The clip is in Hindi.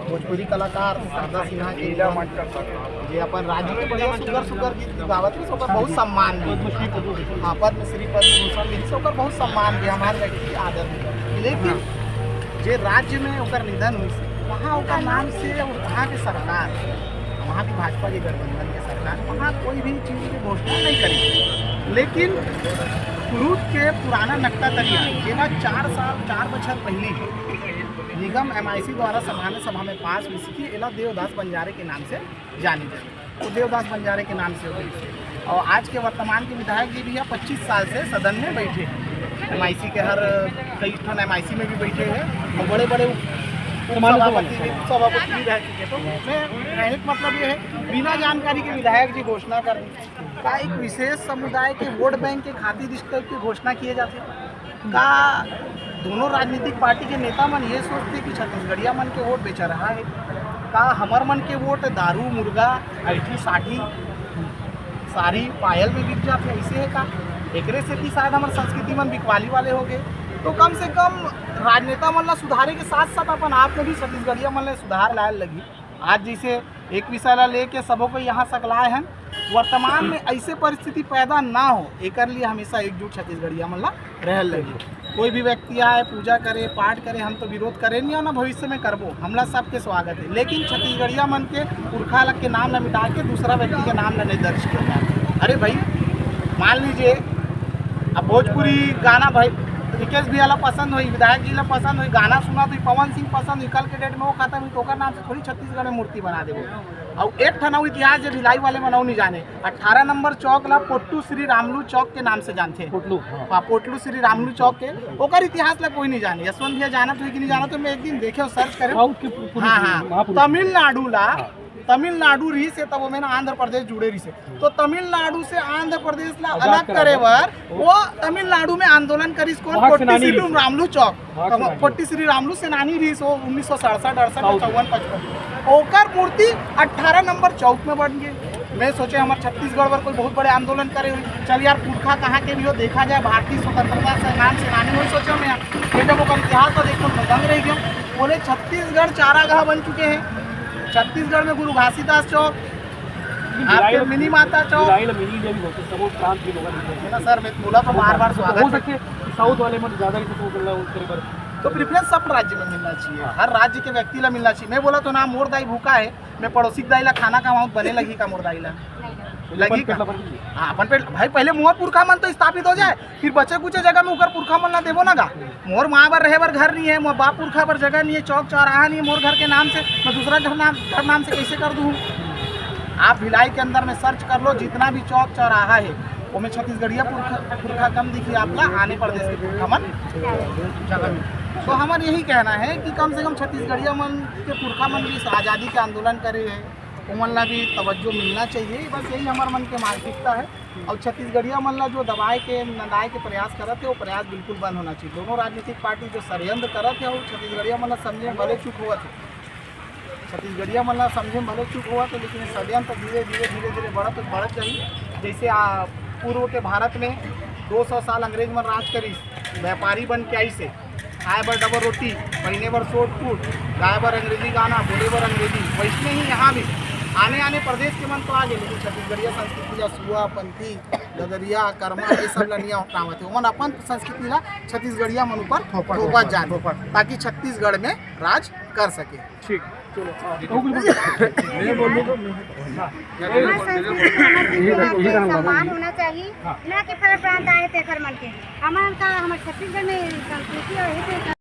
भोजपुरी कलाकार शारदा सिन्हा के जे अपन राज्य के बढ़िया सुगर गीत गावत है, ओकर बहुत सम्मान भी। हाँ, पद्मश्री पद्मभूषण मिली से ओकर बहुत सम्मान भी, हमारे व्यक्ति आदर भी। लेकिन जे राज्य में ओकर निधन हुई वहाँ ओकर नाम से वहाँ की सरकार, वहाँ की भाजपा की गठबंधन की सरकार वहाँ कोई भी चीज़ की घोषणा नहीं करी। लेकिन कुरूद के पुराना नक्ता तरिया जेना 4 बछर पहले निगम MIC द्वारा समान्य सभा में पास हुई थी, एला देवदास बंजारे के नाम से जानी जाती, तो देवदास बंजारे के नाम से हुई थी। और आज के वर्तमान के विधायक जी भी यहाँ 25 साल से सदन में बैठे हैं। MIC के हर कई ठन MIC में भी बैठे हैं और बड़े बड़े सभापति भी रह चुके। तो कहने का मतलब ये है, बिना जानकारी के विधायक जी घोषणा कर का एक विशेष समुदाय के वोट बैंक के खातिर इस टाइप की घोषणा किए जाते का दोनों राजनीतिक पार्टी के नेता मन ये सोचते कि छत्तीसगढ़िया मन के वोट बेचा रहा है का हमर मन के वोट दारू मुर्गा ऐठी साठी सारी पायल में बिक जाते, ऐसे है का एकरे से भी शायद हमारे संस्कृति मन बिकवाली वाले हो गए। तो कम से कम राजनेता मन ला सुधारे के साथ साथ अपन आप में भी छत्तीसगढ़िया मन ले सुधार लाए लगी। आज जैसे एक विषय ला लेके सबों को यहाँ सकलाए हैं, वर्तमान में ऐसे परिस्थिति पैदा ना हो एक लिए हमेशा एकजुट छत्तीसगढ़िया मन ला रह लगी। कोई भी व्यक्ति आए पूजा करे पाठ करे, हम तो विरोध करे नहीं ना, भविष्य में करबो, हमला सबके स्वागत है। लेकिन छत्तीसगढ़िया मन के पुरखा लग के नाम न मिटा के दूसरा व्यक्ति के नाम न नहीं दर्ज किया जाए। अरे भाई मान लीजिए अब भोजपुरी गाना भाई विकेश भैया ला पसंद हुई, विधायक जी ला पसंद हुई, गाना सुना तो पवन सिंह पसंद हुई, कल के डेट में वो खत्म हुई तो ओकर नाम से थोड़ी छत्तीसगढ़ में मूर्ति बना देवो। और एक ठना इतिहास जो भिलाई वाले मनऊ नहीं जाने, 18 नंबर चौक ला पोट्टू श्री रामलू चौक के नाम से जानते, पोटलू श्री रामलू चौक के, ओकर इतिहास ला कोई नहीं जाने। यशवंत भैया जानत हुई कि नहीं जानत, तो मैं एक दिन देखे और सर्च करे। हाँ, तमिलनाडु ला तमिलनाडु रही से तब में आंध्र प्रदेश जुड़े रही से, तो तमिलनाडु से आंध्र प्रदेश ला अलग करे बर वो तमिलनाडु में आंदोलन करीस कौन, पोट्टी श्री रामलू चौक, पोट्टी श्री रामलू सेनानी रही सो 1967 68 54 55 ओकर मूर्ति 18 नंबर चौक में बन गए। मैं सोचे हमारे छत्तीसगढ़ पर कोई बहुत बड़े आंदोलन करे हुई, चल यार पुरखा कहाँ के भी हो देखा जाए, भारतीय स्वतंत्रता संग्राम सेनानी हो, सोचा मैं जब वो इतिहास तो देखो दंग रह गया। बोले छत्तीसगढ़ चारागाह बन चुके हैं, छत्तीसगढ़ में गुरु घासीदास चौक, आपके मिनी माता चौक ना सर, मैं बोला तो बार स्वागत है। साउथ वाले में ज़्यादा तो प्रेफरेंस सब राज्य में मिलना चाहिए, हर राज्य के व्यक्ति ला मिलना चाहिए। मैं बोला तो ना मोर दाई भूखा है, मैं पड़ोसी दाई ला खाना खाऊँ बने लगी का मोर दाई ला लगी का? हाँ अपन पे भाई पहले मोर पुरखा मन तो स्थापित हो जाए, फिर बचे कुछ जगह में उकर पुरखा मन ना देवो ना गा। मोर माँ बार रहे बर घर नहीं है, मोर बाप पुरखा पर जगह नहीं है, चौक चौराहा नहीं है, मोर घर के नाम से मैं दूसरा घर नाम से कैसे कर दूँ? आप भिलाई के अंदर में सर्च कर लो, जितना भी चौक चौराहा है वो में छत्तीसगढ़िया पुरखा कम दिखी आपका, आने प्रदेश के पुरखा मन जगह में। तो हमारा यही कहना है कि कम से कम छत्तीसगढ़िया मन के पुरखा मन भी आज़ादी के आंदोलन करे हैं, उमन ला भी तवज्जो मिलना चाहिए। बस यही हमारे मन के मानसिकता है। और छत्तीसगढ़िया मन ला जो दबाए के नदाए के प्रयास करते हैं वो प्रयास बिल्कुल बंद होना चाहिए। दोनों राजनीतिक पार्टी जो षडयंत्र करते हैं वो छत्तीसगढ़िया मन ला समझे भले चुप हुआ थे, छत्तीसगढ़िया मन ला समझे भले चुप हुआ था, लेकिन षडयंत्र धीरे धीरे बढ़त चाहिए। जैसे पूर्व के भारत में 200 साल अंग्रेज मन राज करी, व्यापारी बन के आई से खाए बर डबल रोटी, पहने बर शॉर्ट फूट, गाए बर अंग्रेजी गाना, बोले बर अंग्रेजी, वैसे ही यहाँ भी आने प्रदेश के मन तो आ गए, लेकिन छत्तीसगढ़िया संस्कृति या सुआ पंथी गदरिया कर्मा ये सब ला नहीं अपनावत है। मन अपन संस्कृति ला छत्तीसगढ़िया मन ऊपर थोपत जाने ताकि छत्तीसगढ़ में राज कर सके। ठीक सम्मान होना चाहिए ना कि फल प्रांत आए थे मन के, हमारे छत्तीसगढ़ में संस्कृति और